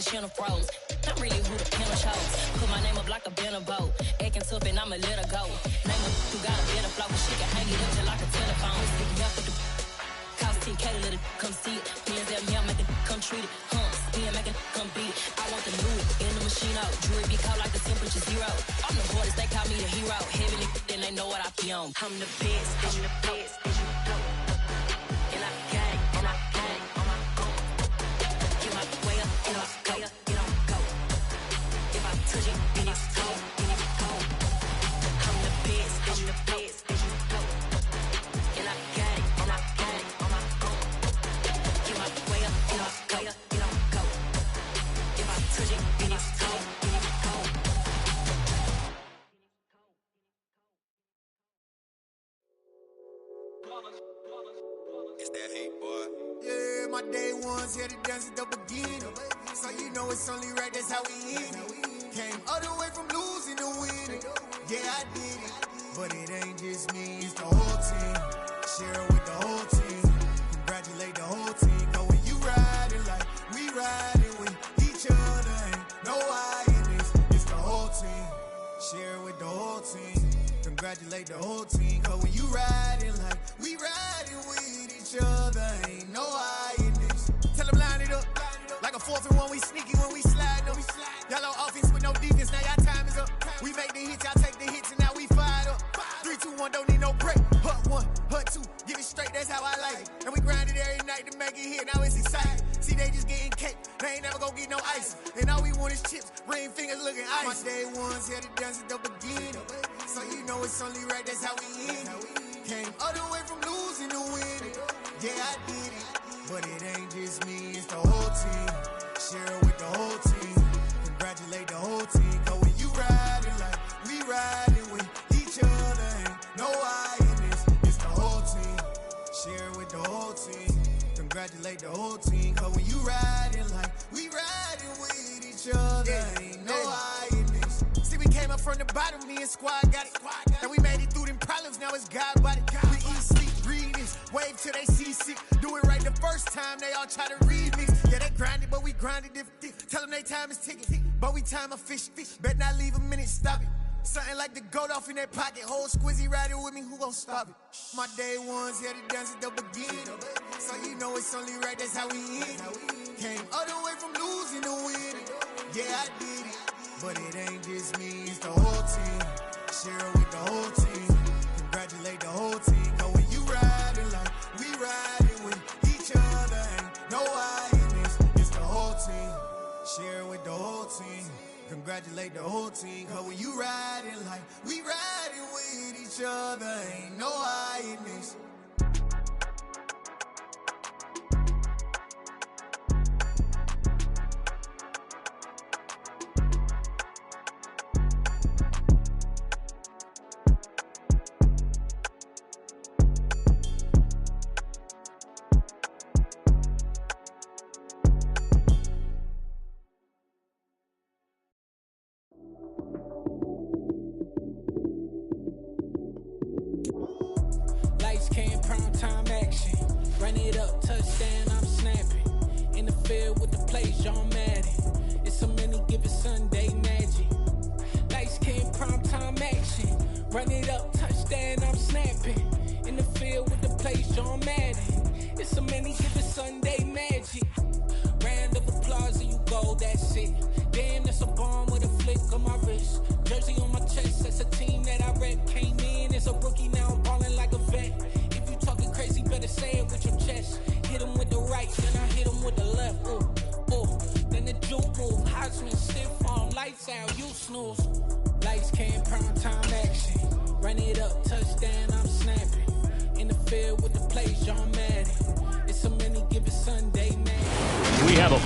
channel froze. I'm really who the panel shows. Put my name up like a banner boat. Acting tough and I'ma let her go. Name her who got a better flow, but she can hang it up just like a telephone. Stick up with the cost 10K to let it come see it. Hands at me, I make it come treat it. Humps, me and make it come beat it. I want the Louis in the machine out. Jewelry be caught like the temperature zero. I'm the hardest, they call me the hero. Heavenly, then they know what I be on. I'm the best, I'm the best, and you know. And I gang on my own. Get my way up, get on, go. If I touch it, then it's cold, I'm the best, and you know. And I gang on my own. Get my way up, get on, go. If I touch it, then it's cold, It's that hate, boy. Yeah, my day ones here to dance at the beginning. So you know it's only right, that's how we end it. Came all the way from losing to winning. Yeah, I did it. But it ain't just me, it's the whole team. Share it with the whole team. Congratulate the whole team. Cause when you riding like we riding with each other, ain't no I in this. It's the whole team. Share it with the whole team. Congratulate the whole team. Cause when you riding like we riding with each other, ain't no I in this. Tell them line it up. Like a 4th and 1, we sneaky when we slide them. Yellow offense with no defense, now y'all time is up. We make the hits, y'all take the hits, and now we fired up. 3, 2, 1, don't need no break. Hut 1, hut 2, get it straight, that's how I like it. And we grind it every night to make it hit, now it's exciting. See, they just getting cake, they ain't never gonna get no ice. And all we want is chips, ring fingers looking ice. My day ones here to dance at the beginning. So you know it's only right, that's how we end it. Came all the way from losing to winning. Yeah, I did it. But it ain't just me, it's the whole team. Share it with the whole team. Congratulate the whole team. Cause when you riding like we riding with each other, ain't no I in this. It's the whole team. Share it with the whole team. Congratulate the whole team. Cause when you riding like we riding with each other, ain't no I in this. See, we came up from the bottom, me and squad got it. And we made it through them problems, now it's God body. We eat, sleep, breathe this. Wave till they see sick. Do it right the first time, they all try to remix. Yeah, they grinded, but we grinded different. Tell them they time is ticking, but we time a fish. Bet not leave a minute, stop it. Something like the goat off in their pocket. Whole squizzy riding with me, who gon' stop it? My day ones here to dance at the beginning. So you know it's only right, that's how we end it. Came all the way from losing to winning. Yeah, I did it. But it ain't just me, it's the whole team. Share it with the whole team. Congratulate the whole team. Cause when you riding like we riding with each other, ain't no I in this. It's the whole team. Share it with the whole team. Congratulate the whole team. Cause when you riding like we riding with each other, ain't no I in this.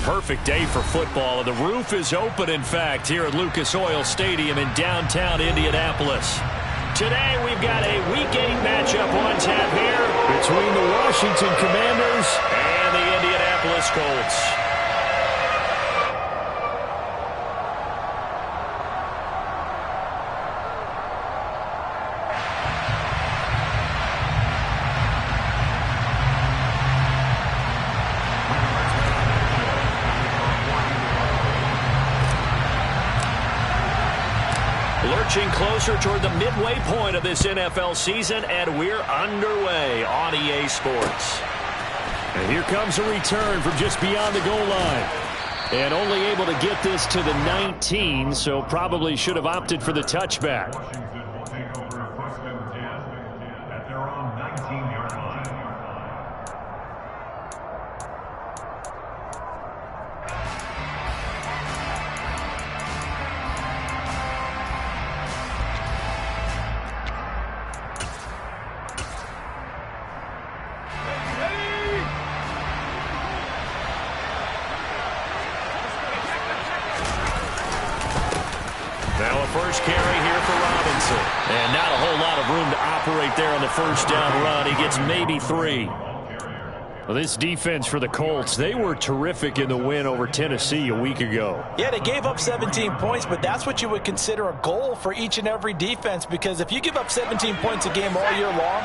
Perfect day for football, and the roof is open, in fact, here at Lucas Oil Stadium in downtown Indianapolis. Today, we've got a Week 8 matchup on tap here between the Washington Commanders and the Indianapolis Colts. Lurching closer toward the midway point of this NFL season, and we're underway on EA Sports. And here comes a return from just beyond the goal line. And only able to get this to the 19, so probably should have opted for the touchback. Now a first carry here for Robinson. And not a whole lot of room to operate there on the first down run. He gets maybe 3. Well, this defense for the Colts, they were terrific in the win over Tennessee a week ago. Yeah, they gave up 17 points, but that's what you would consider a goal for each and every defense, because if you give up 17 points a game all year long,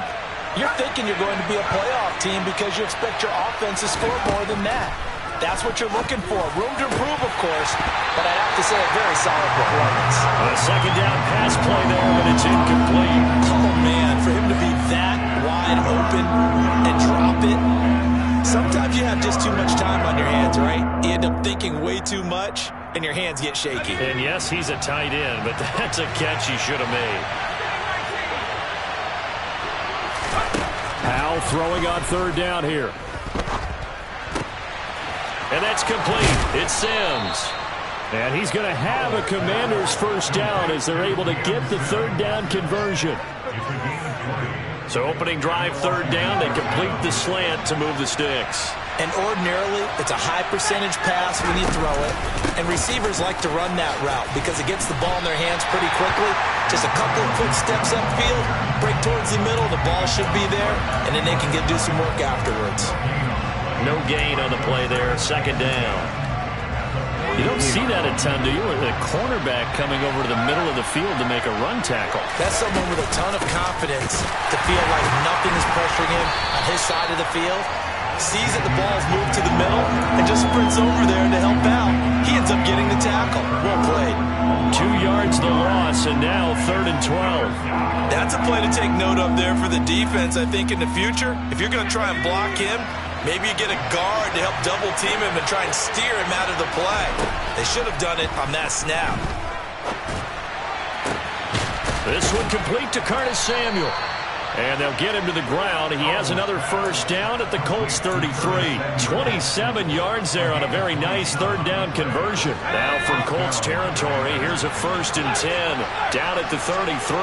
you're thinking you're going to be a playoff team because you expect your offense to score more than that. That's what you're looking for. Room to improve, of course, but I have to say a very solid performance. A second down pass play there, but it's incomplete. Oh, man, for him to be that wide open and drop it. Sometimes you have just too much time on your hands, right? You end up thinking way too much, and your hands get shaky. And yes, he's a tight end, but that's a catch he should have made. Powell throwing on third down here. And that's complete. It's Sims. And he's going to have a Commander's first down as they're able to get the third down conversion. So opening drive third down, they complete the slant to move the sticks. And ordinarily, it's a high percentage pass when you throw it. And receivers like to run that route because it gets the ball in their hands pretty quickly. Just a couple of quick steps upfield, break towards the middle, the ball should be there, and then they can do some work afterwards. No gain on the play there, second down. You don't see that a ton, do you? A cornerback coming over to the middle of the field to make a run tackle. That's someone with a ton of confidence to feel like nothing is pressuring him on his side of the field. Sees that the ball's moved to the middle and just sprints over there to help out. He ends up getting the tackle. Well played. 2 yards the loss, and now 3rd and 12. That's a play to take note of there for the defense, I think, in the future. If you're going to try and block him, maybe you get a guard to help double team him and try and steer him out of the play. They should have done it on that snap. This one complete to Curtis Samuel. And they'll get him to the ground. He has another first down at the Colts 33. 27 yards there on a very nice third down conversion. Now from Colts territory, here's a 1st and 10 down at the 33.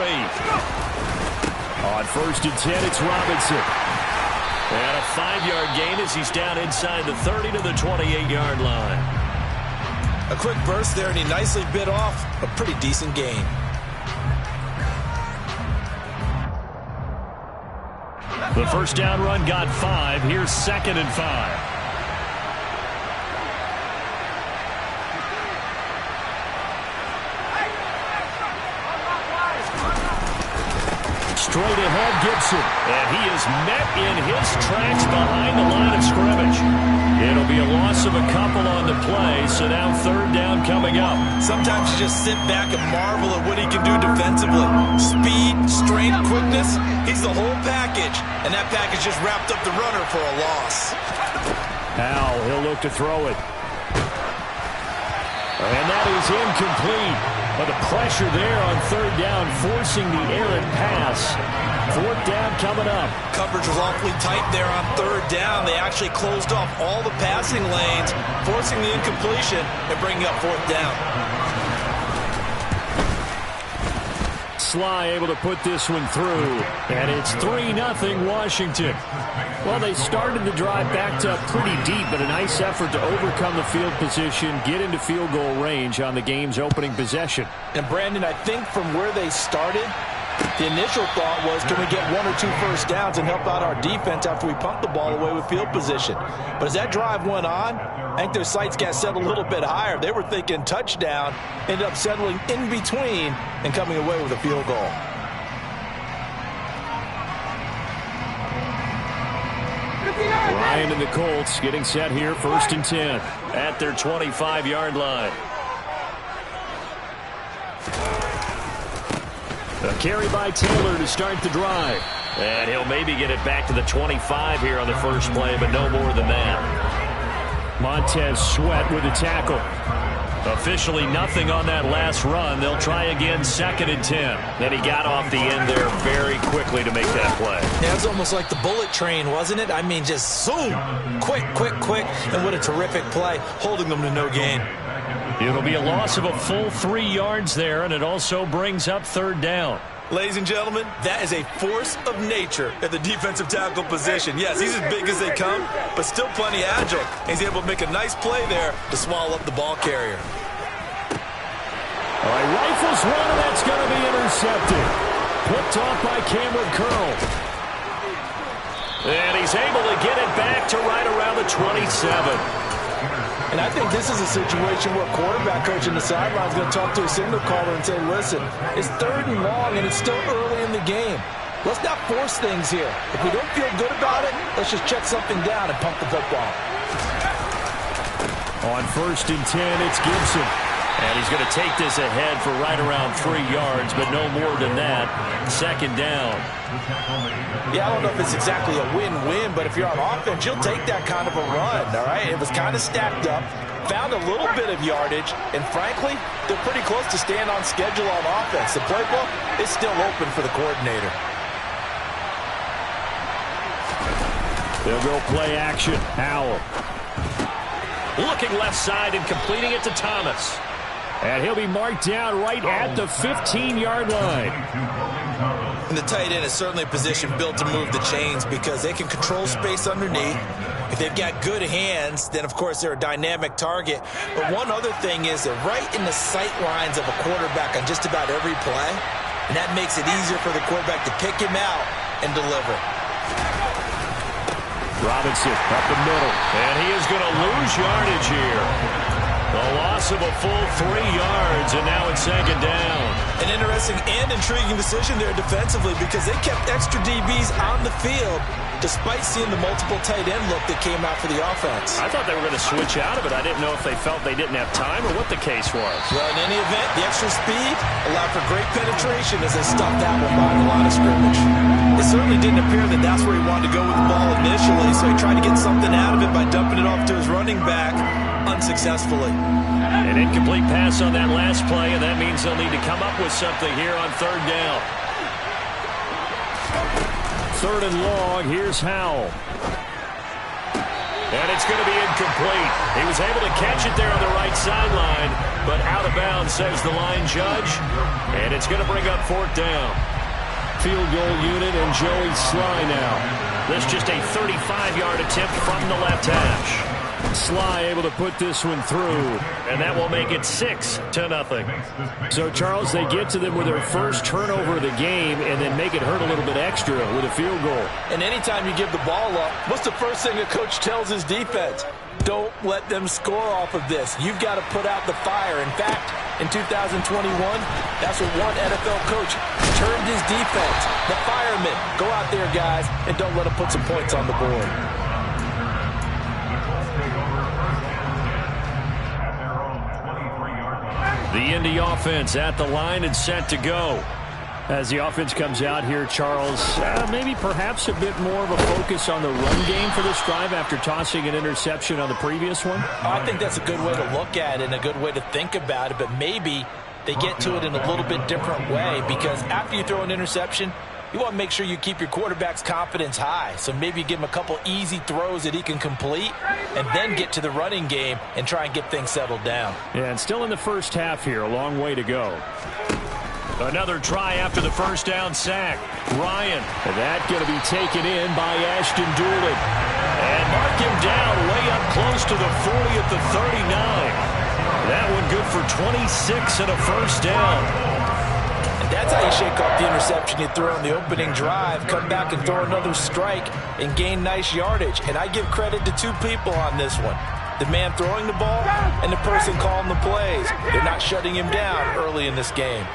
On 1st and 10, it's Robinson. And a 5-yard gain as he's down inside the 30 to the 28-yard line. A quick burst there, and he nicely bit off a pretty decent gain. The first down run got 5. Here's 2nd and 5. Straight ahead, Gibson. And he is met in his tracks behind the line of scrimmage. It'll be a loss of a couple on the play, so now 3rd down coming up. Sometimes you just sit back and marvel at what he can do defensively. Speed, strength, quickness, he's the whole package. And that package just wrapped up the runner for a loss. Powell, he'll look to throw it. And that is incomplete. But the pressure there on 3rd down, forcing the errant pass. 4th down coming up. Coverage was awfully tight there on 3rd down. They actually closed off all the passing lanes, forcing the incompletion and bringing up 4th down. Sly able to put this one through. And it's 3-0 Washington. Well, they started the drive backed up pretty deep, but a nice effort to overcome the field position, get into field goal range on the game's opening possession. And, Brandon, I think from where they started, the initial thought was, can we get 1 or 2 first downs and help out our defense after we pump the ball away with field position? But as that drive went on, I think their sights got set a little bit higher. They were thinking touchdown, ended up settling in between and coming away with a field goal. Ryan and the Colts getting set here, 1st and 10 at their 25-yard line. Carry by Taylor to start the drive. And he'll maybe get it back to the 25 here on the first play, but no more than that. Montez Sweat with the tackle. Officially nothing on that last run. They'll try again, 2nd and 10. Then he got off the end there very quickly to make that play. Yeah, it was almost like the bullet train, wasn't it? I mean, just zoom, quick, and what a terrific play, holding them to no gain. It'll be a loss of a full 3 yards there, and it also brings up 3rd down. Ladies and gentlemen, that is a force of nature at the defensive tackle position. Yes, he's as big as they come, but still plenty agile. He's able to make a nice play there to swallow up the ball carrier. All right, rifles one, and that's going to be intercepted. Picked off by Cameron Curl. And he's able to get it back to right around the 27. And I think this is a situation where a quarterback coach in the sideline is going to talk to a signal caller and say, listen, it's 3rd and long and it's still early in the game. Let's not force things here. If we don't feel good about it, let's just check something down and pump the football. On 1st and 10, it's Gibson. And he's going to take this ahead for right around 3 yards, but no more than that. 2nd down. Yeah, I don't know if it's exactly a win-win, but if you're on offense, you'll take that kind of a run, all right? It was kind of stacked up, found a little bit of yardage, and frankly, they're pretty close to staying on schedule on offense. The playbook is still open for the coordinator. They'll go play action. Howell. Looking left side and completing it to Thomas. And he'll be marked down right at the 15-yard line. And the tight end is certainly a position built to move the chains because they can control space underneath. If they've got good hands, then, of course, they're a dynamic target. But one other thing is they're right in the sight lines of a quarterback on just about every play. And that makes it easier for the quarterback to pick him out and deliver. Robinson up the middle. And he is going to lose yardage here. The loss of a full 3 yards, and now it's 2nd down. An interesting and intriguing decision there defensively because they kept extra DBs on the field despite seeing the multiple tight end look that came out for the offense. I thought they were going to switch out of it. I didn't know if they felt they didn't have time or what the case was. Well, in any event, the extra speed allowed for great penetration as they stuffed that one behind the line of scrimmage. It certainly didn't appear that that's where he wanted to go with the ball initially, so he tried to get something out of it by dumping it off to his running back unsuccessfully. An incomplete pass on that last play, and that means they'll need to come up with something here on 3rd down. 3rd and long, here's Howell. And it's going to be incomplete. He was able to catch it there on the right sideline, but out of bounds, says the line judge. And it's going to bring up 4th down. Field goal unit and Joey Sly now. This just a 35-yard attempt from the left hash. Sly able to put this one through, and that will make it 6-0. So, Charles, they get to them with their first turnover of the game and then make it hurt a little bit extra with a field goal. And anytime you give the ball up, what's the first thing a coach tells his defense? Don't let them score off of this. You've got to put out the fire. In fact, in 2021, that's what one NFL coach termed his defense. The firemen. Go out there, guys, and don't let them put some points on the board. The Indy offense at the line and set to go. As the offense comes out here, Charles, maybe perhaps a bit more of a focus on the run game for this drive after tossing an interception on the previous one? I think that's a good way to look at it and a good way to think about it, but maybe they get to it in a little bit different way because after you throw an interception, you want to make sure you keep your quarterback's confidence high. So maybe you give him a couple easy throws that he can complete and then get to the running game and try and get things settled down. Yeah, and still in the first half here, a long way to go. Another try after the first down sack. Ryan, and that going to be taken in by Ashton Doolin. And mark him down way up close to the 40 at the 39. That one good for 26 and a first down. That's how you shake off the interception you throw on the opening drive, come back and throw another strike and gain nice yardage. And I give credit to two people on this one. The man throwing the ball and the person calling the plays. They're not shutting him down early in this game.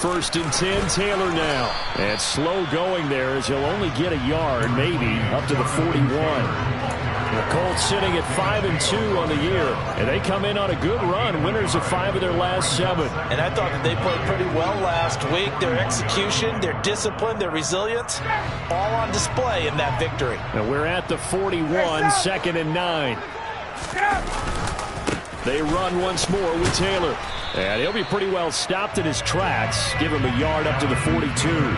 1st and 10, Taylor now. And slow going there as he'll only get a yard, maybe, up to the 41. The Colts sitting at 5-2 on the year, and they come in on a good run, winners of 5 of their last 7. And I thought that they played pretty well last week. Their execution, their discipline, their resilience, all on display in that victory. And we're at the 41, 2nd and 9. They run once more with Taylor. And he'll be pretty well stopped in his tracks. Give him a yard up to the 42.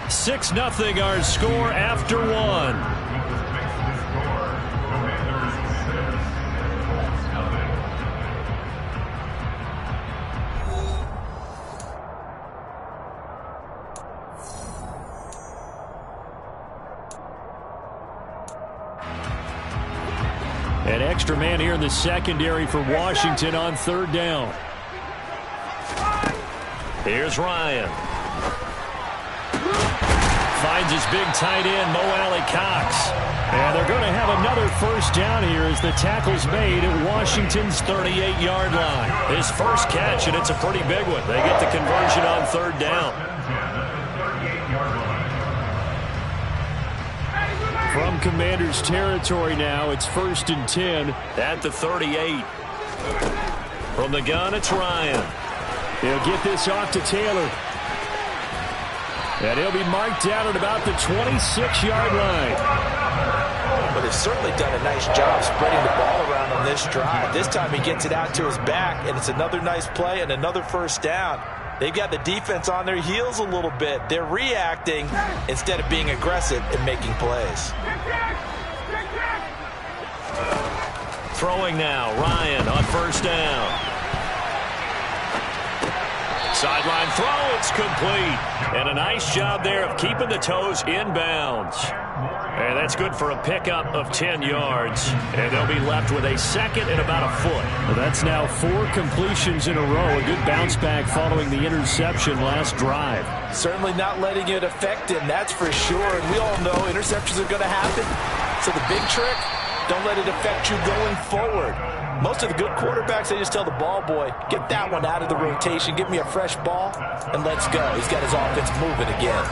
Six 0 our score after 1. An extra man here in the secondary for Washington on 3rd down. Here's Ryan. Finds his big tight end, Mo Alley-Cox. And they're going to have another 1st down here as the tackle's made at Washington's 38-yard line. His first catch, and it's a pretty big one. They get the conversion on 3rd down. From Commanders territory now, it's 1st and 10 at the 38. From the gun, it's Ryan. He'll get this off to Taylor. And he'll be marked down at about the 26-yard line. But they've certainly done a nice job spreading the ball around on this drive. This time he gets it out to his back, and it's another nice play and another 1st down. They've got the defense on their heels a little bit. They're reacting instead of being aggressive and making plays. Throwing now, Ryan on 1st down. Sideline throw, it's complete. And a nice job there of keeping the toes inbounds. And that's good for a pickup of 10 yards. And they'll be left with a 2nd and about a foot. Well, that's now 4 completions in a row. A good bounce back following the interception last drive. Certainly not letting it affect him, that's for sure. And we all know interceptions are going to happen. So the big trick, don't let it affect you going forward. Most of the good quarterbacks, they just tell the ball boy, get that one out of the rotation, give me a fresh ball, and let's go. He's got his offense moving again.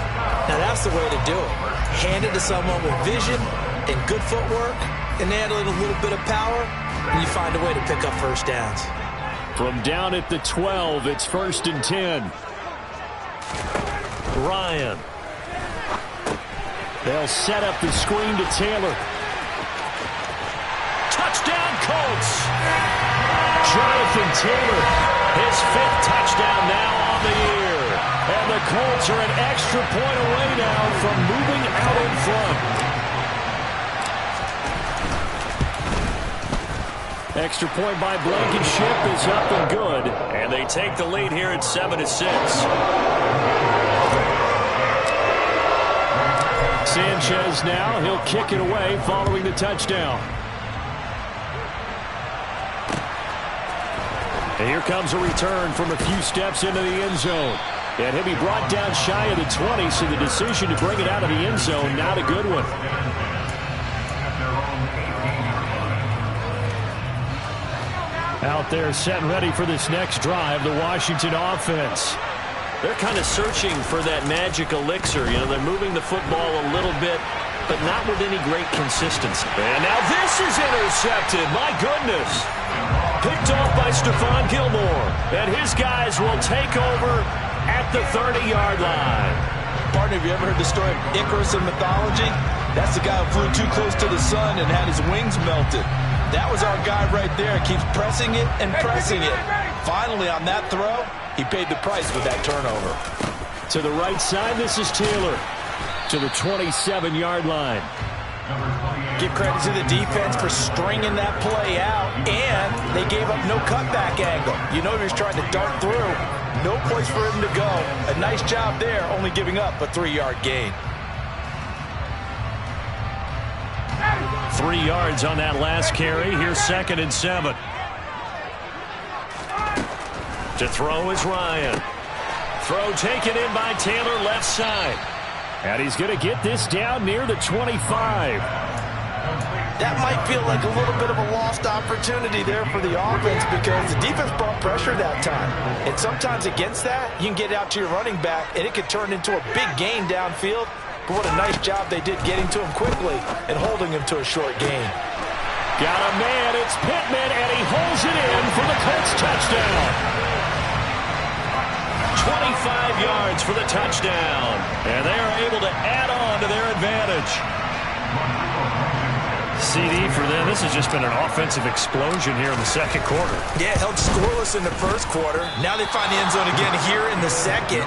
Now that's the way to do it. Hand it to someone with vision and good footwork, and handle it a little bit of power, and you find a way to pick up 1st downs. From down at the 12, it's 1st and 10. Ryan. They'll set up the screen to Taylor. Touchdown, Colts! Jonathan Taylor, his 5th touchdown now on the year. And the Colts are an extra point away now from moving out in front. Extra point by Blankenship is up and good. And they take the lead here at 7-6. Sanchez now, he'll kick it away following the touchdown. And here comes a return from a few steps into the end zone. And he'll be brought down shy of the 20, so the decision to bring it out of the end zone, not a good one. Out there set and ready for this next drive, the Washington offense. They're kind of searching for that magic elixir. You know, they're moving the football a little bit, but not with any great consistency. And now this is intercepted. My goodness. Picked off by Stephon Gilmore. And his guys will take over at the 30-yard line. Partner, have you ever heard the story of Icarus in mythology? That's the guy who flew too close to the sun and had his wings melted. That was our guy right there. Keeps pressing it and pressing it. Finally, on that throw, he paid the price with that turnover. To the right side, this is Taylor. To the 27-yard line. Give credit to the defense for stringing that play out, and they gave up no cutback angle. You know he was trying to dart through. No place for him to go. A nice job there, only giving up a 3-yard gain. 3 yards on that last carry. Here's 2nd and 7. To throw is Ryan. Throw taken in by Taylor, left side. And he's going to get this down near the 25. That might feel like a little bit of a lost opportunity there for the offense because the defense brought pressure that time. And sometimes against that, you can get out to your running back, and it could turn into a big gain downfield. But what a nice job they did getting to him quickly and holding him to a short gain. Got a man, it's Pittman, and he holds it in for the Colts touchdown. 25 yards for the touchdown. And they are able to add on to their advantage. CD for them. This has just been an offensive explosion here in the second quarter. Yeah, held scoreless in the first quarter. Now they find the end zone again here in the second.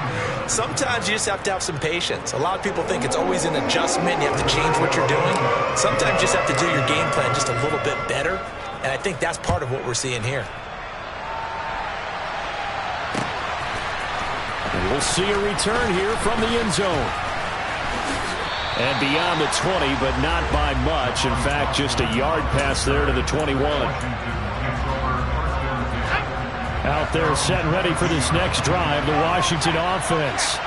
Sometimes you just have to have some patience. A lot of people think it's always an adjustment. You have to change what you're doing. Sometimes you just have to do your game plan just a little bit better. And I think that's part of what we're seeing here. And we'll see a return here from the end zone. And beyond the 20, but not by much. In fact, just a yard pass there to the 21. Out there set and ready for this next drive, the Washington offense.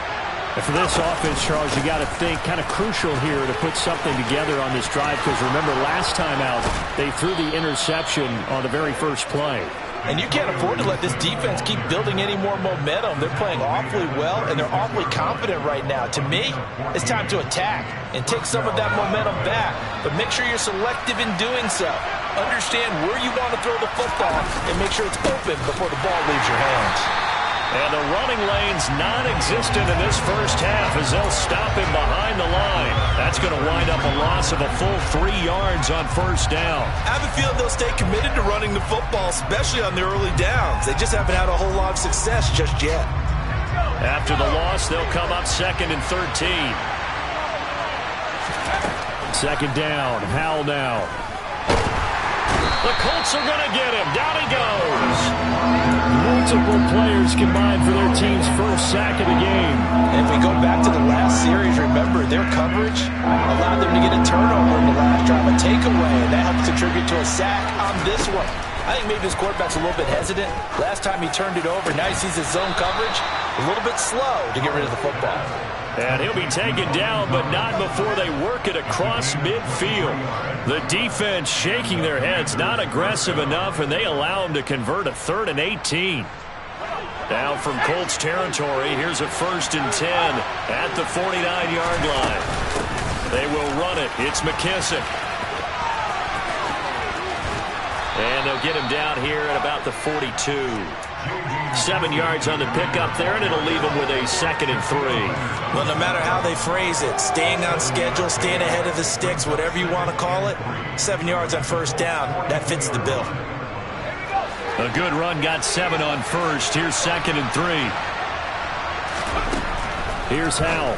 And for this offense, Charles, you got to think kind of crucial here to put something together on this drive because remember last time out, they threw the interception on the very first play. And you can't afford to let this defense keep building any more momentum. They're playing awfully well, and they're awfully confident right now. To me, it's time to attack and take some of that momentum back. But make sure you're selective in doing so. Understand where you want to throw the football and make sure it's open before the ball leaves your hands. And the running lane's non-existent in this first half as they'll stop him behind the line. That's going to wind up a loss of a full 3 yards on first down. I have a feeling they'll stay committed to running the football, especially on the early downs. They just haven't had a whole lot of success just yet. After the loss, they'll come up 2nd and 13. Second down, Howell now. The Colts are going to get him. Down he goes. Multiple players combined for their team's first sack of the game. And if we go back to the last series, remember their coverage allowed them to get a turnover in the last drive, a takeaway, and that helped contribute to a sack on this one. I think maybe his quarterback's a little bit hesitant. Last time he turned it over, now he sees his zone coverage a little bit slow to get rid of the football. And he'll be taken down, but not before they work it across midfield. The defense shaking their heads, not aggressive enough, and they allow him to convert a 3rd and 18. Now from Colts territory, here's a 1st and 10 at the 49-yard line. They will run it. It's McKissick. And they'll get him down here at about the 42. 7 yards on the pickup there, and it'll leave him with a 2nd and 3. Well, no matter how they phrase it, staying on schedule, staying ahead of the sticks, whatever you want to call it, 7 yards on first down, that fits the bill. A good run got 7 on first. Here's 2nd and 3. Here's Howell.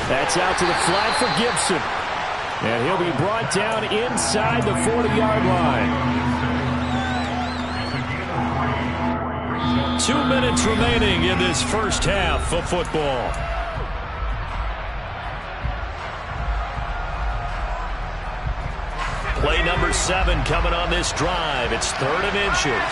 That's out to the flat for Gibson. And he'll be brought down inside the 40-yard line. 2 minutes remaining in this first half of football. Play number 7 coming on this drive. It's 3rd and inches.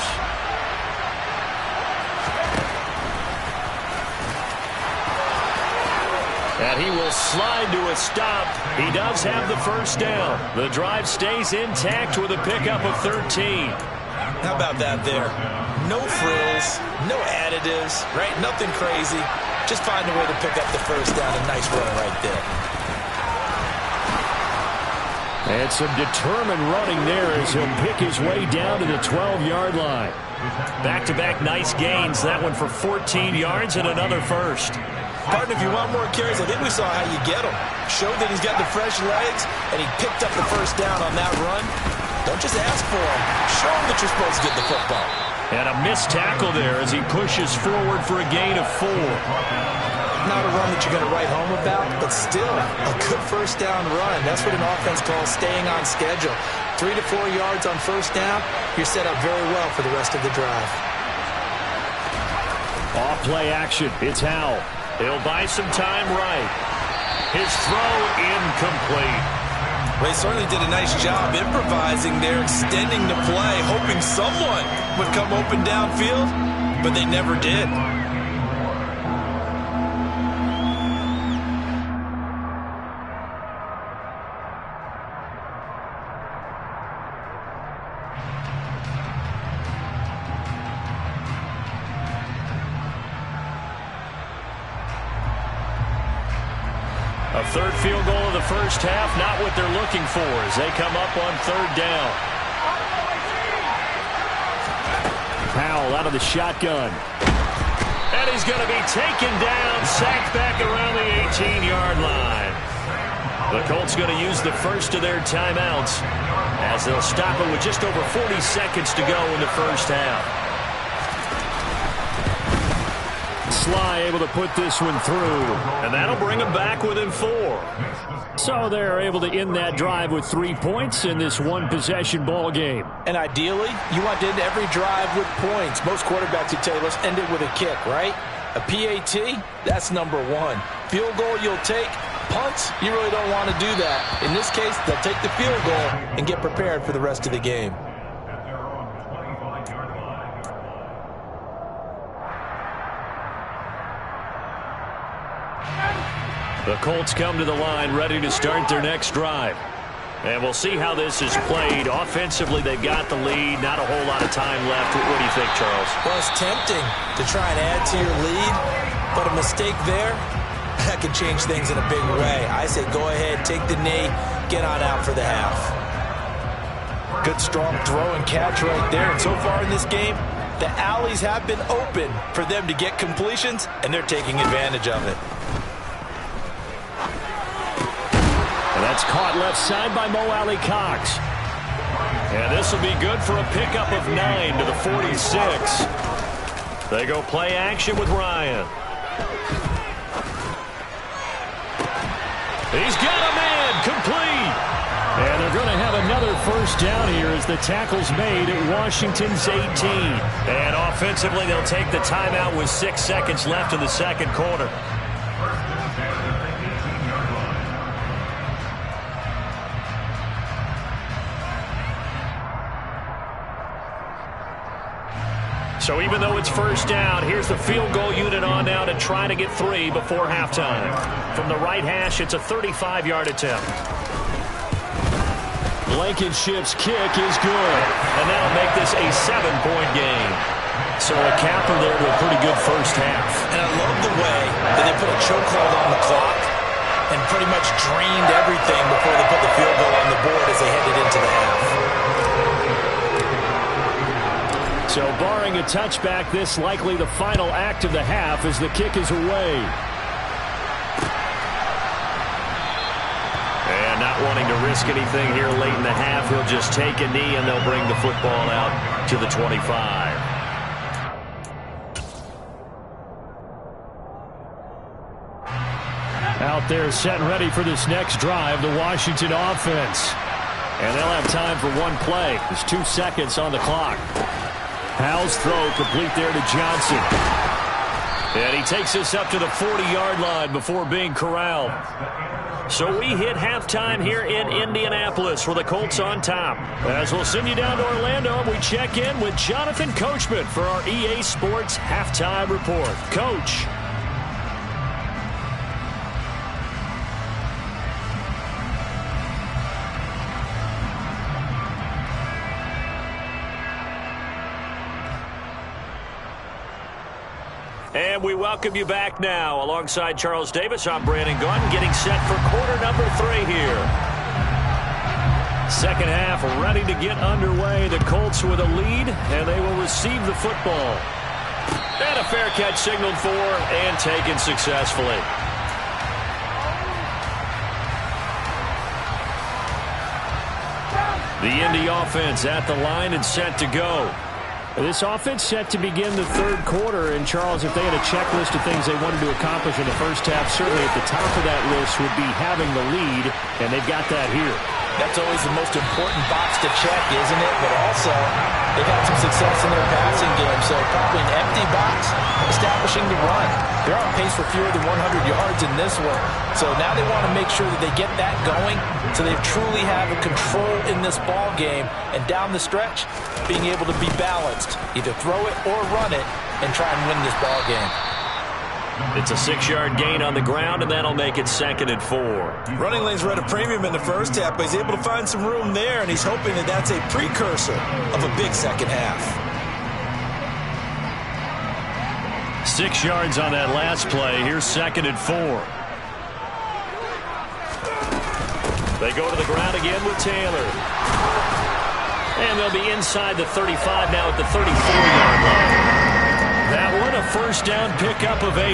And he will slide to a stop. He does have the first down. The drive stays intact with a pickup of 13. How about that there? No frills, no additives, right? Nothing crazy. Just find a way to pick up the first down. A nice run right there. And some determined running there as he'll pick his way down to the 12-yard line. Back-to-back nice gains. That one for 14 yards and another first. Partner, if you want more carries, I think we saw how you get them. Showed that he's got the fresh legs, and he picked up the first down on that run. Don't just ask for him. Show him that you're supposed to get the football. And a missed tackle there as he pushes forward for a gain of 4. Not a run that you're going to write home about, but still a good first down run. That's what an offense calls staying on schedule. 3 to 4 yards on first down, you're set up very well for the rest of the drive. Off play action. It's Howell. He'll buy some time right. His throw incomplete. Well, he certainly did a nice job improvising there, extending the play, hoping someone would come open downfield, but they never did. A third field goal of the first half, not what they're looking for as they come up on third down. Powell out of the shotgun. And he's going to be taken down, sacked back around the 18-yard line. The Colts going to use the first of their timeouts as they'll stop it with just over 40 seconds to go in the first half. Sly able to put this one through. And that'll bring them back within 4. So they're able to end that drive with 3 points in this one-possession ball game. And ideally, you want to end every drive with points. Most quarterbacks would tell you, let's end it with a kick, right? A PAT, that's number 1. Field goal you'll take. Punts, you really don't want to do that. In this case, they'll take the field goal and get prepared for the rest of the game. The Colts come to the line ready to start their next drive. And we'll see how this is played. Offensively, they've got the lead. Not a whole lot of time left. What do you think, Charles? Well, it's tempting to try and add to your lead, but a mistake there, that could change things in a big way. I say go ahead, take the knee, get on out for the half. Good strong throw and catch right there. And so far in this game, the alleys have been open for them to get completions, and they're taking advantage of it. And that's caught left side by Mo Alley Cox. And this will be good for a pickup of 9 to the 46. They go play action with Ryan. He's got a man complete. And they're going to have another first down here as the tackle's made at Washington's 18. And offensively, they'll take the timeout with 6 seconds left in the second quarter. So even though it's first down, here's the field goal unit on now to try to get 3 before halftime. From the right hash, it's a 35-yard attempt. Blankenship's kick is good. And that'll make this a 7-point game. So a capper there to a pretty good first half. And I love the way that they put a chokehold on the clock and pretty much drained everything before they put the field goal on the board as they headed into the half. So barring a touchback, this likely the final act of the half as the kick is away. And not wanting to risk anything here late in the half, he'll just take a knee and they'll bring the football out to the 25. Out there set and ready for this next drive, the Washington offense. And they'll have time for one play. There's 2 seconds on the clock. Powell's throw complete there to Johnson. And he takes us up to the 40-yard line before being corralled. So we hit halftime here in Indianapolis with the Colts on top. As we'll send you down to Orlando, we check in with Jonathan Coachman for our EA Sports Halftime Report. Coach. And we welcome you back now. Alongside Charles Davis, I'm Brandon Gunn, getting set for quarter number 3 here. Second half ready to get underway. The Colts with a lead, and they will receive the football. And a fair catch signaled for and taken successfully. The Indy offense at the line and set to go. This offense set to begin the third quarter, and Charles, if they had a checklist of things they wanted to accomplish in the first half, certainly at the top of that list would be having the lead, and they've got that here. That's always the most important box to check, isn't it? But also, they've had some success in their passing game, so probably an empty box, establishing the run. They're on pace for fewer than 100 yards in this one, so now they want to make sure that they get that going so they truly have a control in this ball game, and down the stretch, being able to be balanced, either throw it or run it, and try and win this ball game. It's a 6-yard gain on the ground, and that'll make it 2nd and 4. Running lanes were at a premium in the first half, but he's able to find some room there, and he's hoping that that's a precursor of a big second half. 6 yards on that last play. Here's 2nd and 4. They go to the ground again with Taylor. And they'll be inside the 35 now at the 34-yard line. That one a first down pickup of 8.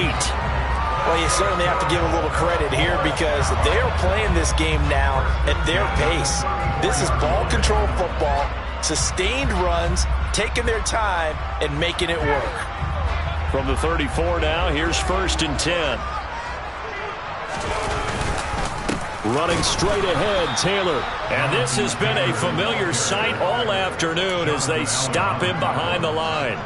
Well, you certainly have to give a little credit here because they are playing this game now at their pace. This is ball control football, sustained runs, taking their time, and making it work. From the 34 now, here's 1st and 10. Running straight ahead, Taylor. And this has been a familiar sight all afternoon as they stop him behind the line.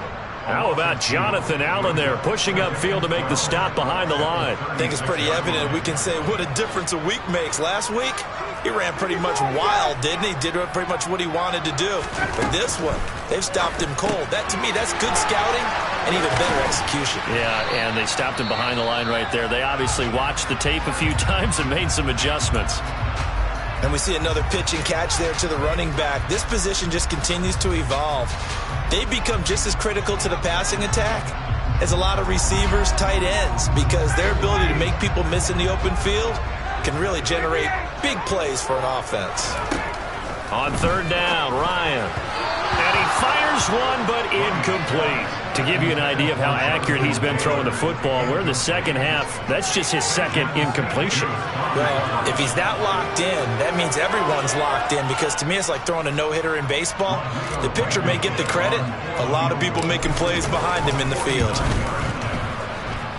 How about Jonathan Allen there pushing upfield to make the stop behind the line? I think it's pretty evident. We can say what a difference a week makes. Last week, he ran pretty much wild, didn't he? Did pretty much what he wanted to do. But this one, they've stopped him cold. That, to me, that's good scouting and even better execution. Yeah, and they stopped him behind the line right there. They obviously watched the tape a few times and made some adjustments. And we see another pitch and catch there to the running back. This position just continues to evolve. They become just as critical to the passing attack as a lot of receivers, tight ends, because their ability to make people miss in the open field can really generate big plays for an offense. On 3rd down, Ryan. And he fires one, but incomplete. To give you an idea of how accurate he's been throwing the football, we're in the second half. That's just his second incompletion. Well, if he's that locked in, that means everyone's locked in, because to me it's like throwing a no-hitter in baseball. The pitcher may get the credit. A lot of people making plays behind him in the field.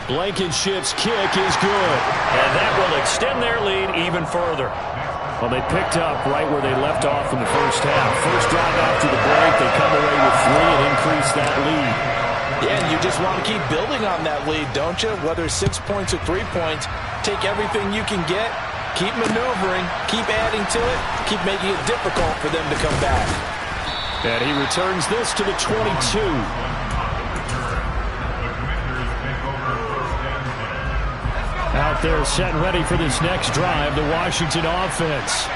Blankenship's kick is good. And that will extend their lead even further. Well, they picked up right where they left off in the first half. First drive after the break, they come away with 3 and increase that lead. Yeah, and you just want to keep building on that lead, don't you? Whether it's 6 points or 3 points, take everything you can get, keep maneuvering, keep adding to it, keep making it difficult for them to come back. And he returns this to the 22. Out there set and ready for this next drive, the Washington offense.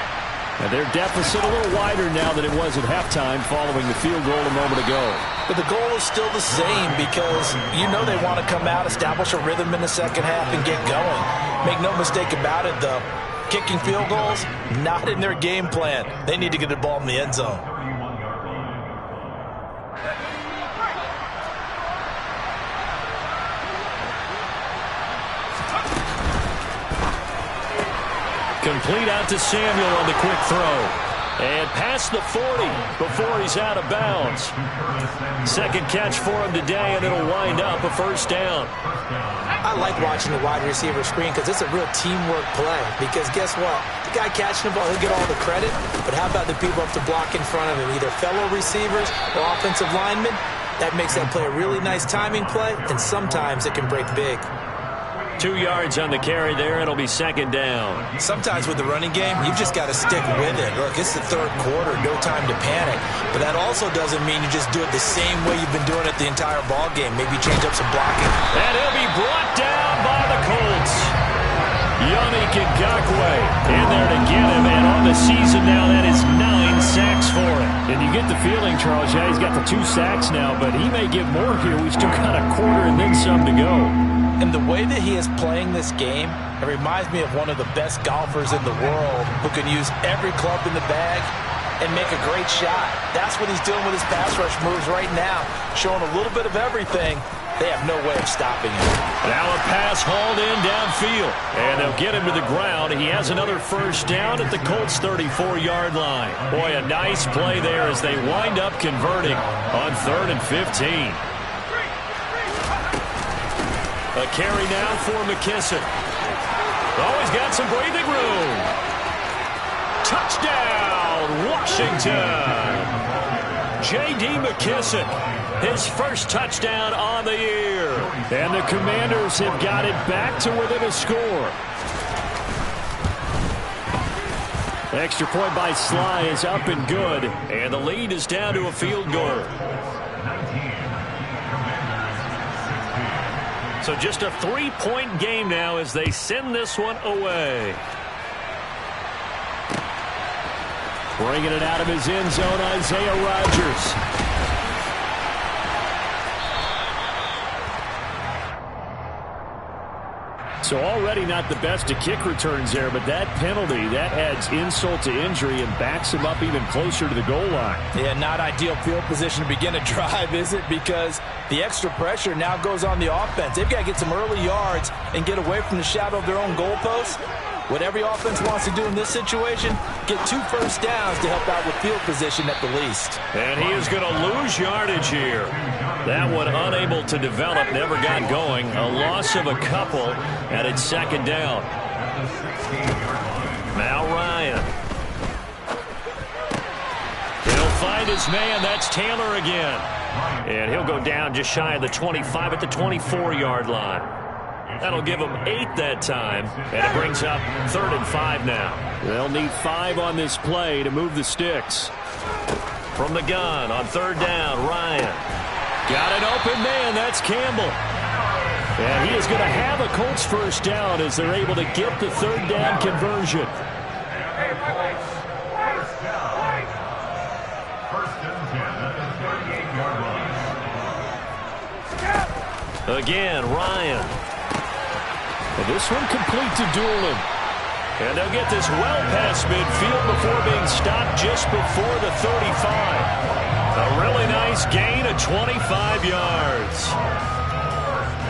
And their deficit a little wider now than it was at halftime following the field goal a moment ago. But the goal is still the same, because you know they want to come out, establish a rhythm in the second half, and get going. Make no mistake about it, though. Kicking field goals, not in their game plan. They need to get the ball in the end zone. Complete out to Samuel on the quick throw. And past the 40 before he's out of bounds. Second catch for him today, and it'll wind up a first down. I like watching the wide receiver screen because it's a real teamwork play. Because guess what? The guy catching the ball, he'll get all the credit. But how about the people up to block in front of him? Either fellow receivers or offensive linemen. That makes that play a really nice timing play, and sometimes it can break big. 2 yards on the carry there. It'll be second down. Sometimes with the running game, you've just got to stick with it. Look, it's the third quarter, no time to panic. But that also doesn't mean you just do it the same way you've been doing it the entire ball game. Maybe change up some blocking. And he'll be brought down by the Colts. Yannick Ngakoue in there to get him. And on the season now, that is 9 sacks for him. And you get the feeling, Charles, yeah, he's got the 2 sacks now, but he may get more here. We've still got a quarter and then some to go. And the way that he is playing this game, it reminds me of one of the best golfers in the world who can use every club in the bag and make a great shot. That's what he's doing with his pass rush moves right now, showing a little bit of everything. They have no way of stopping him. Now a pass hauled in downfield, and they'll get him to the ground. He has another first down at the Colts' 34-yard line. Boy, a nice play there as they wind up converting on 3rd and 15. A carry now for McKissick. Oh, he's got some breathing room. Touchdown, Washington. J.D. McKissick, his first touchdown on the year. And the Commanders have got it back to within a score. Extra point by Sly is up and good. And the lead is down to a field goal. So just a 3-point game now as they send this one away. Bringing it out of his end zone, Isaiah Rodgers. So So already not the best to kick returns there, but that penalty, that adds insult to injury and backs him up even closer to the goal line. Yeah, not ideal field position to begin a drive, is it? Because the extra pressure now goes on the offense. They've got to get some early yards and get away from the shadow of their own goalposts. What every offense wants to do in this situation, get 2 first downs to help out with field position at the least. And he is going to lose yardage here. That one unable to develop, never got going. A loss of a couple, and it's second down. Now Ryan. He'll find his man. That's Taylor again. And he'll go down just shy of the 25 at the 24-yard line. That'll give them 8 that time, and it brings up 3rd and 5 now. They'll need 5 on this play to move the sticks. From the gun on 3rd down, Ryan. Got an open man. That's Campbell. And he is going to have a Colts first down as they're able to get the 3rd down conversion. Again, Ryan. And this one complete to Doolin. And they'll get this well past midfield before being stopped just before the 35. A really nice gain of 25 yards.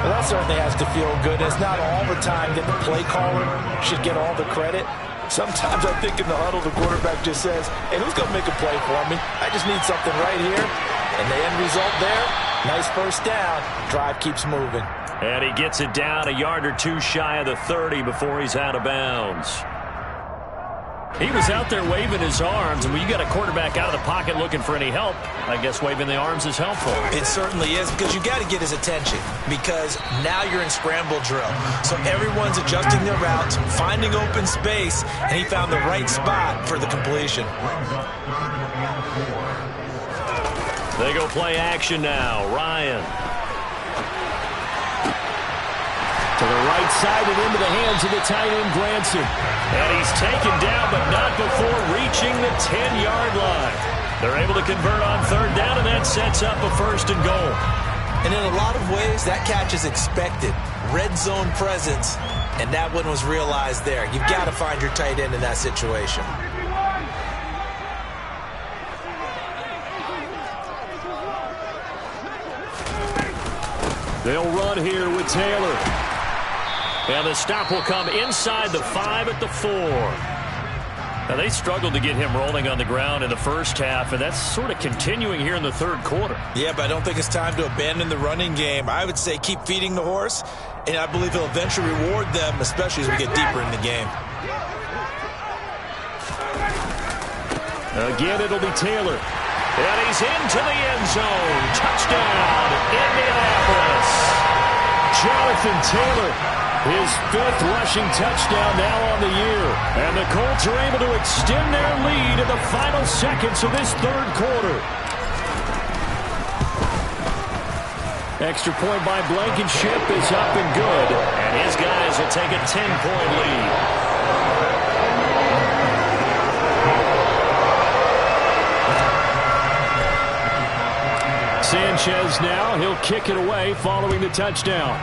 Well, that certainly has to feel good. It's not all the time that the play caller should get all the credit. Sometimes I think in the huddle, the quarterback just says, hey, who's going to make a play for me? I just need something right here. And the end result there, nice first down. Drive keeps moving. And he gets it down a yard or 2 shy of the 30 before he's out of bounds. He was out there waving his arms, and when you got a quarterback out of the pocket looking for any help, I guess waving the arms is helpful. It certainly is, because you got to get his attention, because now you're in scramble drill. So everyone's adjusting their routes, finding open space, and he found the right spot for the completion. They go play action now. Ryan. To the right side and into the hands of the tight end, Granson. And he's taken down, but not before reaching the 10-yard line. They're able to convert on 3rd down, and that sets up a 1st and goal. And in a lot of ways, that catch is expected. Red zone presence, and that one was realized there. You've got to find your tight end in that situation. They'll run here with Taylor. And the stop will come inside the 5 at the 4. Now, they struggled to get him rolling on the ground in the first half, and that's sort of continuing here in the 3rd quarter. Yeah, but I don't think it's time to abandon the running game. I would say keep feeding the horse, and I believe he'll eventually reward them, especially as we get deeper in the game. Again, it'll be Taylor. And he's into the end zone. Touchdown, Indianapolis. Jonathan Taylor, his 5th rushing touchdown now on the year. And the Colts are able to extend their lead in the final seconds of this 3rd quarter. Extra point by Blankenship is up and good. And his guys will take a 10-point lead. Sanchez now, he'll kick it away following the touchdown.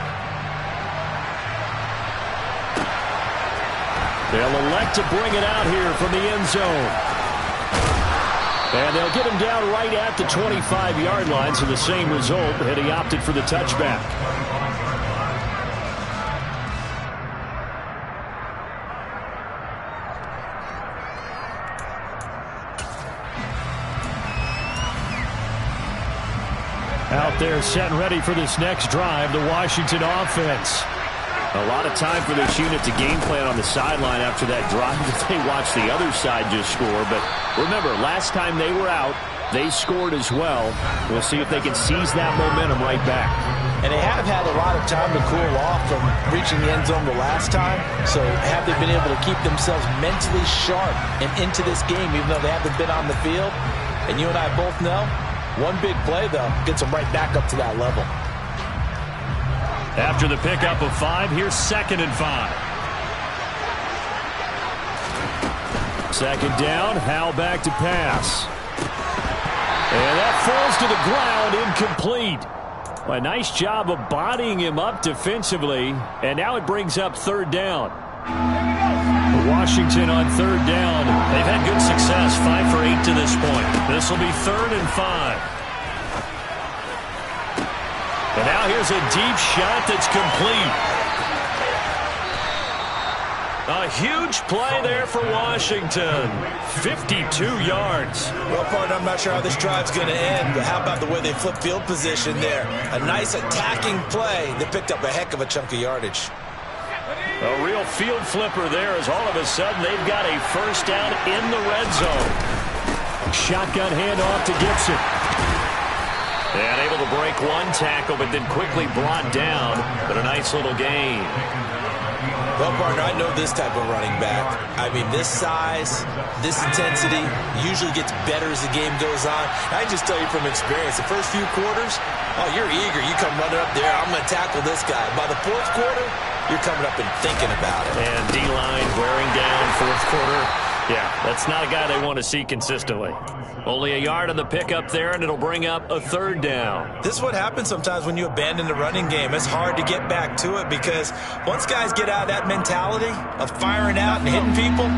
They'll elect to bring it out here from the end zone. And they'll get him down right at the 25-yard line, so the same result, and he opted for the touchback. Out there set and ready for this next drive, the Washington offense. A lot of time for this unit to game plan on the sideline after that drive that they watched the other side just score. But remember, last time they were out, they scored as well. We'll see if they can seize that momentum right back. And they have had a lot of time to cool off from reaching the end zone the last time. So have they been able to keep themselves mentally sharp and into this game, even though they haven't been on the field? And you and I both know, one big play, though, gets them right back up to that level. After the pickup of 5, here's 2nd and 5. 2nd down, Howell back to pass. And that falls to the ground, incomplete. A nice job of bodying him up defensively, and now it brings up third down. Washington on third down. They've had good success, 5 for 8 to this point. This will be 3rd and 5. And now here's a deep shot that's complete. A huge play there for Washington. 52 yards. Well, partner, I'm not sure how this drive's going to end, but how about the way they flip field position there? A nice attacking play that picked up a heck of a chunk of yardage. A real field flipper there as all of a sudden they've got a first down in the red zone. Shotgun handoff to Gibson. And able to break one tackle, but then quickly brought down. But a nice little gain. Well, partner, I know this type of running back. I mean, this size, this intensity usually gets better as the game goes on. I can just tell you from experience, the first few quarters, oh, you're eager. You come running up there, I'm going to tackle this guy. By the fourth quarter, you're coming up and thinking about it. And D-line wearing down fourth quarter. Yeah, that's not a guy they want to see consistently. Only a yard on the pickup there, and it'll bring up a third down. This is what happens sometimes when you abandon the running game. It's hard to get back to it because once guys get out of that mentality of firing out and hitting people,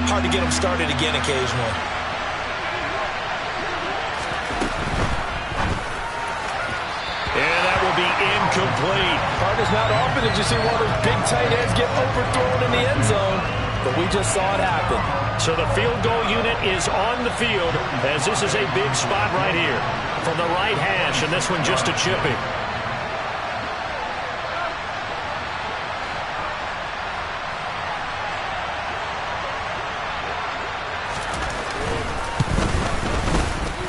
hard to get them started again occasionally. And that will be incomplete. Partner's not often that you see one of those big tight ends get overthrown in the end zone, but we just saw it happen. So the field goal unit is on the field as this is a big spot right here from the right hash, and this one just a chipping.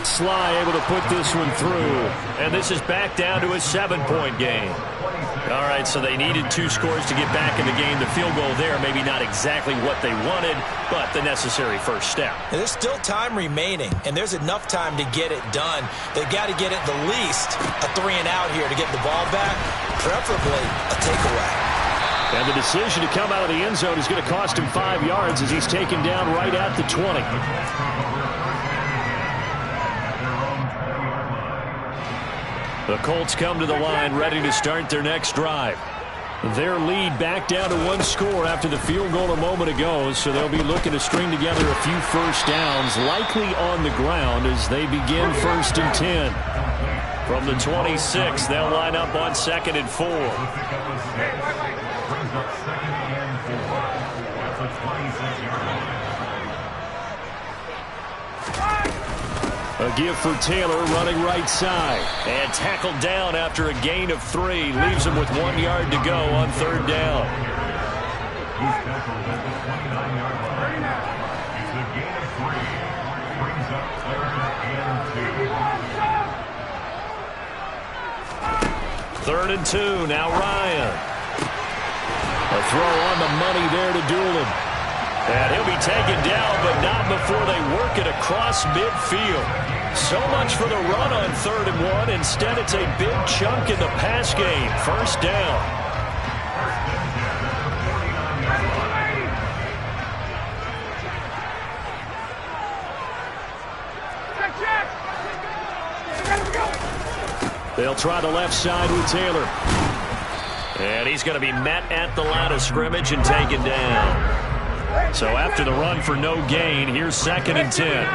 Sly able to put this one through. And this is back down to a 7-point game. All right, so they needed 2 scores to get back in the game. The field goal there, maybe not exactly what they wanted, but the necessary first step. And there's still time remaining, and there's enough time to get it done. They've got to get it the least a 3-and-out here to get the ball back, preferably a takeaway. And the decision to come out of the end zone is going to cost him 5 yards as he's taken down right at the 20. The Colts come to the line ready to start their next drive. Their lead back down to 1 score after the field goal a moment ago, so they'll be looking to string together a few first downs, likely on the ground as they begin 1st and 10. From the 26, they'll line up on 2nd and 4. A give for Taylor running right side. And tackled down after a gain of 3. Leaves him with 1 yard to go on 3rd down. Third and 2. Now Ryan. A throw on the money there to Doolin. And he'll be taken down, but not before they work it across midfield. So much for the run on 3rd and 1. Instead, it's a big chunk in the pass game. First down. They'll try the left side with Taylor. And he's going to be met at the line of scrimmage and taken down. So after the run for no gain, here's 2nd and 10.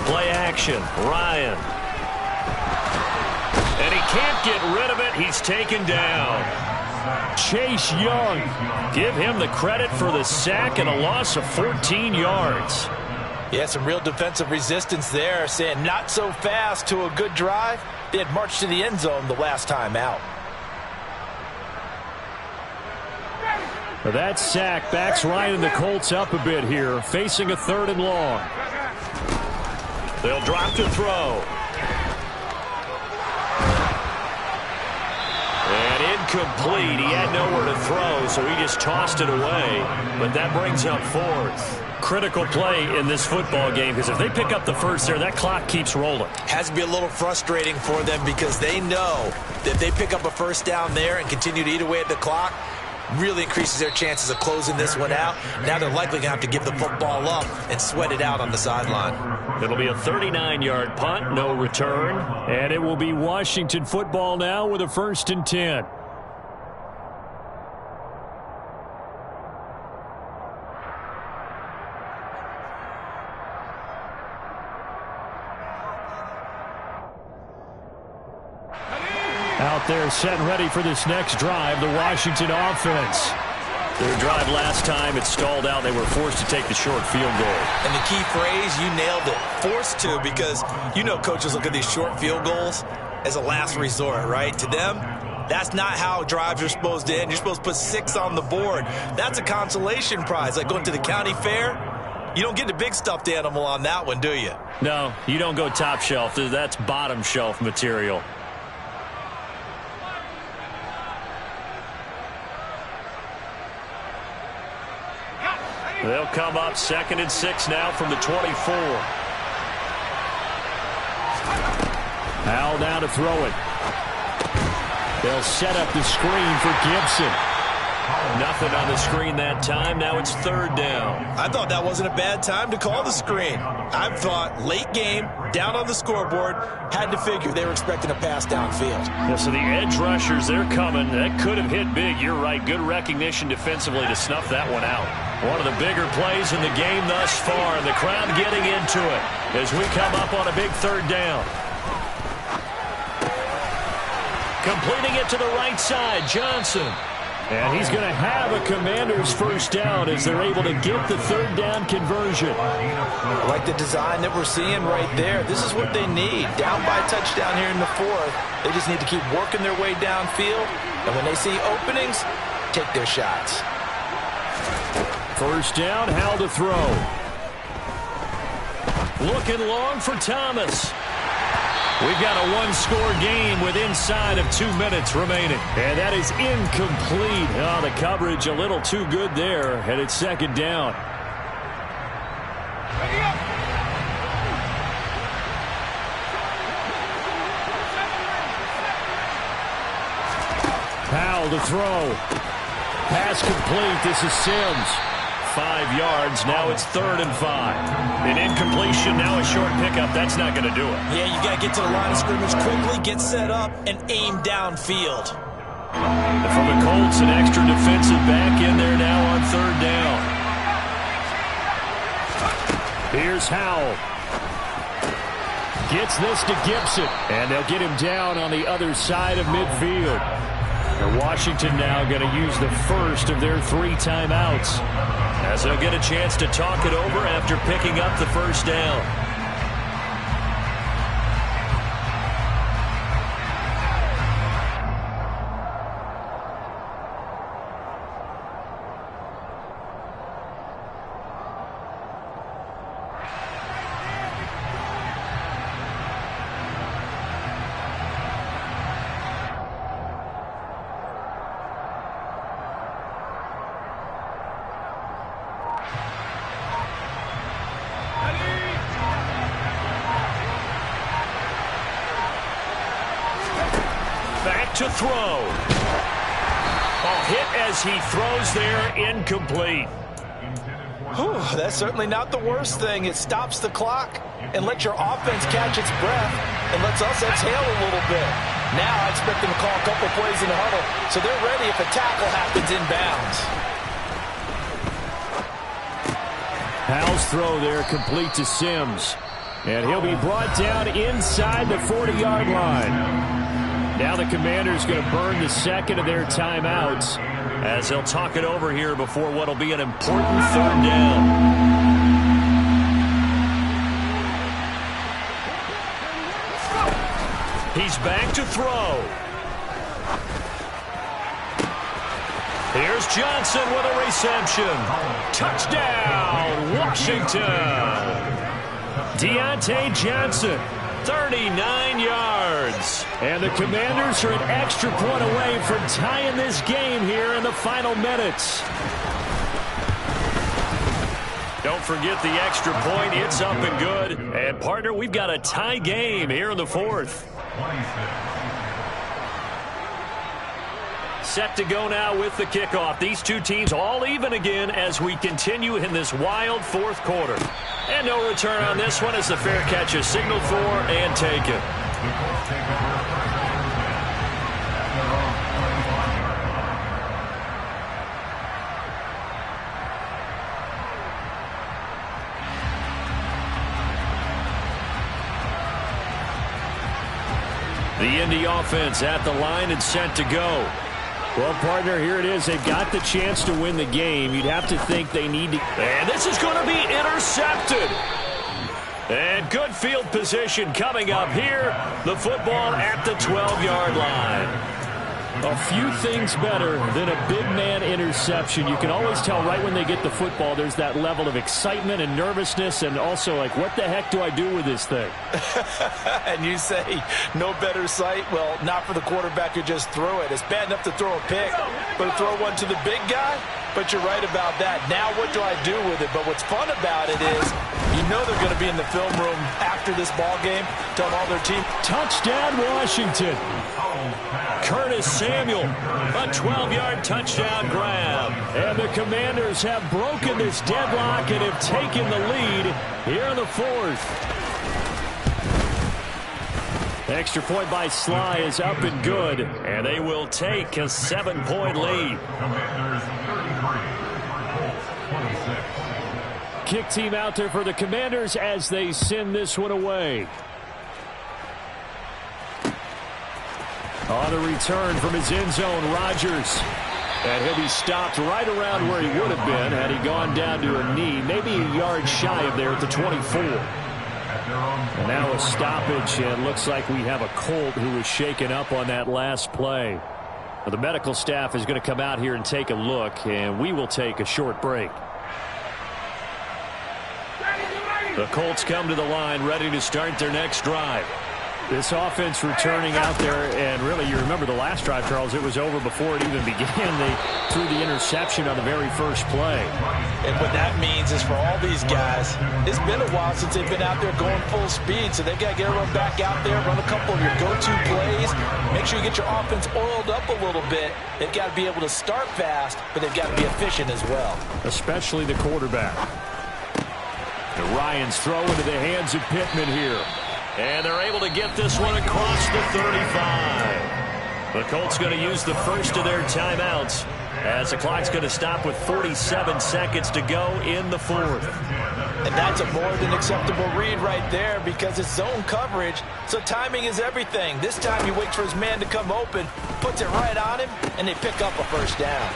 Play action. Ryan. And he can't get rid of it. He's taken down. Chase Young. Give him the credit for the sack and a loss of 14 yards. Yeah, some real defensive resistance there, saying not so fast to a good drive. They had marched to the end zone the last time out. That sack backs Ryan and the Colts up a bit here, facing a 3rd and long. They'll drop to throw. And incomplete. He had nowhere to throw, so he just tossed it away. But that brings up 4th. Critical play in this football game, because if they pick up the first there, that clock keeps rolling. Has to be a little frustrating for them because they know that if they pick up a first down there and continue to eat away at the clock, really increases their chances of closing this one out. Now they're likely going to have to give the football up and sweat it out on the sideline. It'll be a 39-yard punt, no return. And it will be Washington football now with a 1st and 10. Out there set and ready for this next drive, the Washington offense. Their drive last time, it stalled out. They were forced to take the short field goal. And the key phrase, you nailed it, forced to, because you know coaches look at these short field goals as a last resort, right? To them, that's not how drives are supposed to end. You're supposed to put 6 on the board. That's a consolation prize, like going to the county fair. You don't get the big stuffed animal on that one, do you? No, you don't go top shelf. That's bottom shelf material. They'll come up 2nd and 6 now from the 24. Howell down to throw it. They'll set up the screen for Gibson. Nothing on the screen that time. Now it's 3rd down. I thought that wasn't a bad time to call the screen. I thought late game, down on the scoreboard, had to figure they were expecting a pass downfield. Yeah, so the edge rushers, they're coming. That could have hit big. You're right. Good recognition defensively to snuff that one out. One of the bigger plays in the game thus far. And the crowd getting into it as we come up on a big 3rd down. Completing it to the right side, Johnson. And he's going to have a Commanders 1st down as they're able to get the 3rd down conversion. I like the design that we're seeing right there. This is what they need. Down by a touchdown here in the 4th. They just need to keep working their way downfield. And when they see openings, take their shots. 1st down, Howell to throw. Looking long for Thomas. We've got a 1-score game with inside of 2 minutes remaining. And that is incomplete. Oh, the coverage a little too good there. And it's 2nd down. Howell to throw. Pass complete. This is Sims. 5 yards. Now it's 3rd and 5. An incompletion, now a short pickup. That's not going to do it. Yeah, you got to get to the line of scrimmage quickly, get set up, and aim downfield. And from the Colts, an extra defensive back in there now on 3rd down. Here's Howell. Gets this to Gibson. And they'll get him down on the other side of midfield. And Washington now going to use the first of their 3 timeouts, as they'll get a chance to talk it over after picking up the 1st down. To throw. Hit as he throws there, incomplete. Whew, that's certainly not the worst thing. It stops the clock and lets your offense catch its breath and lets us exhale a little bit. Now I expect them to call a couple plays in the huddle so they're ready if a tackle happens inbounds. Howell's throw there complete to Sims. And he'll be brought down inside the 40-yard line. Now the Commanders going to burn the 2nd of their timeouts as they'll talk it over here before what will be an important 3rd down. He's back to throw. Here's Johnson with a reception. Touchdown, Washington. Deontay Johnson. 39 yards. And the Commanders are an extra point away from tying this game here in the final minutes. Don't forget the extra point. It's up and good. And, partner, we've got a tie game here in the 4th. Set to go now with the kickoff. These two teams all even again as we continue in this wild fourth quarter. And no return on this one as the fair catch is signaled for and taken. The Indy offense at the line and set to go. Well, partner, here it is. They've got the chance to win the game. You'd have to think they need to. And this is going to be intercepted. And good field position coming up here. The football at the 12-yard line. A few things better than a big man interception. You can always tell right when they get the football, there's that level of excitement and nervousness and also like, what the heck do I do with this thing? And you say, no better sight? Well, not for the quarterback who just threw it. It's bad enough to throw a pick, but to throw one to the big guy? But you're right about that. Now what do I do with it? But what's fun about it is you know they're going to be in the film room after this ball game, telling all their team. Touchdown, Washington. Curtis Samuel, a 12-yard touchdown grab. And the Commanders have broken this deadlock and have taken the lead here in the fourth. Extra point by Sly is up and good. And they will take a 7-point lead. Kick team out there for the Commanders as they send this one away. On the return from his end zone, Rodgers. And he'll be stopped right around where he would have been had he gone down to a knee, maybe a yard shy of there at the 24. And now a stoppage, and looks like we have a Colt who was shaken up on that last play. Well, the medical staff is going to come out here and take a look, and we will take a short break. The Colts come to the line ready to start their next drive. This offense returning out there, and really, you remember the last drive, Charles, it was over before it even began. They threw the interception on the very first play. And what that means is for all these guys, it's been a while since they've been out there going full speed, so they got to get everyone back out there, run a couple of your go-to plays, make sure you get your offense oiled up a little bit. They've got to be able to start fast, but they've got to be efficient as well. Especially the quarterback. And Ryan's throw into the hands of Pittman here. And they're able to get this one across the 35. The Colts going to use the first of their timeouts as the clock's going to stop with 47 seconds to go in the fourth. And that's a more than acceptable read right there because it's zone coverage, so timing is everything. This time he waits for his man to come open, puts it right on him, and they pick up a first down.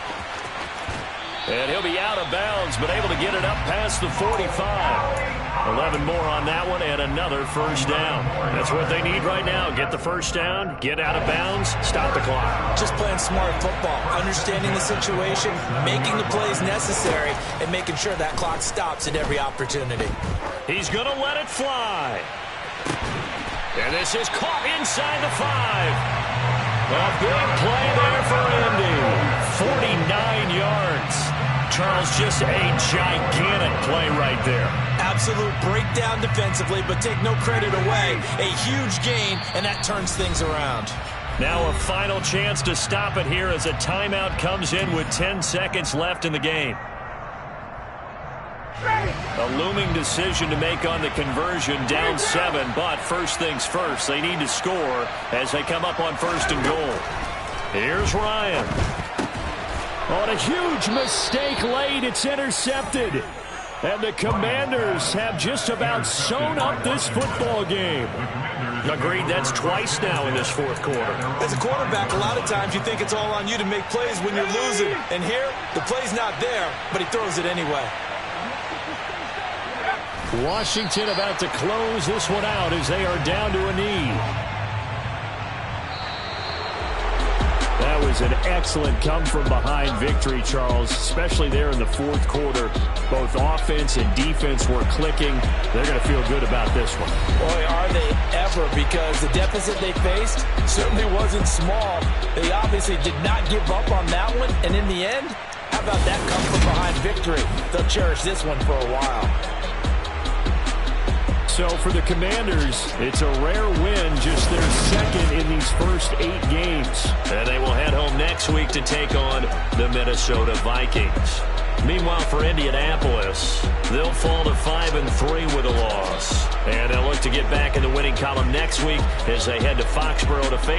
And he'll be out of bounds, but able to get it up past the 45. 11 more on that one and another first down. That's what they need right now. Get the first down, get out of bounds, stop the clock. Just playing smart football, understanding the situation, making the plays necessary, and making sure that clock stops at every opportunity. He's going to let it fly. And this is caught inside the 5. A big play there for Indy. 49 yards. Charles, just a gigantic play right there. Absolute breakdown defensively, but take no credit away. A huge gain, and that turns things around. Now a final chance to stop it here as a timeout comes in with 10 seconds left in the game. A looming decision to make on the conversion, down 7, but first things first, they need to score as they come up on first and goal. Here's Ryan. On a huge mistake late, it's intercepted. And the Commanders have just about sewn up this football game. Agreed, that's twice now in this fourth quarter. As a quarterback, a lot of times you think it's all on you to make plays when you're losing. And here, the play's not there, but he throws it anyway. Washington about to close this one out as they are down to a knee. That was an excellent come-from-behind victory, Charles, especially there in the fourth quarter. Both offense and defense were clicking. They're going to feel good about this one. Boy, are they ever, because the deficit they faced certainly wasn't small. They obviously did not give up on that one, and in the end, how about that come-from-behind victory? They'll cherish this one for a while. So for the Commanders, it's a rare win, just their second in these first 8 games. And they will head home next week to take on the Minnesota Vikings. Meanwhile, for Indianapolis, they'll fall to 5-3 with a loss. And they'll look to get back in the winning column next week as they head to Foxborough to face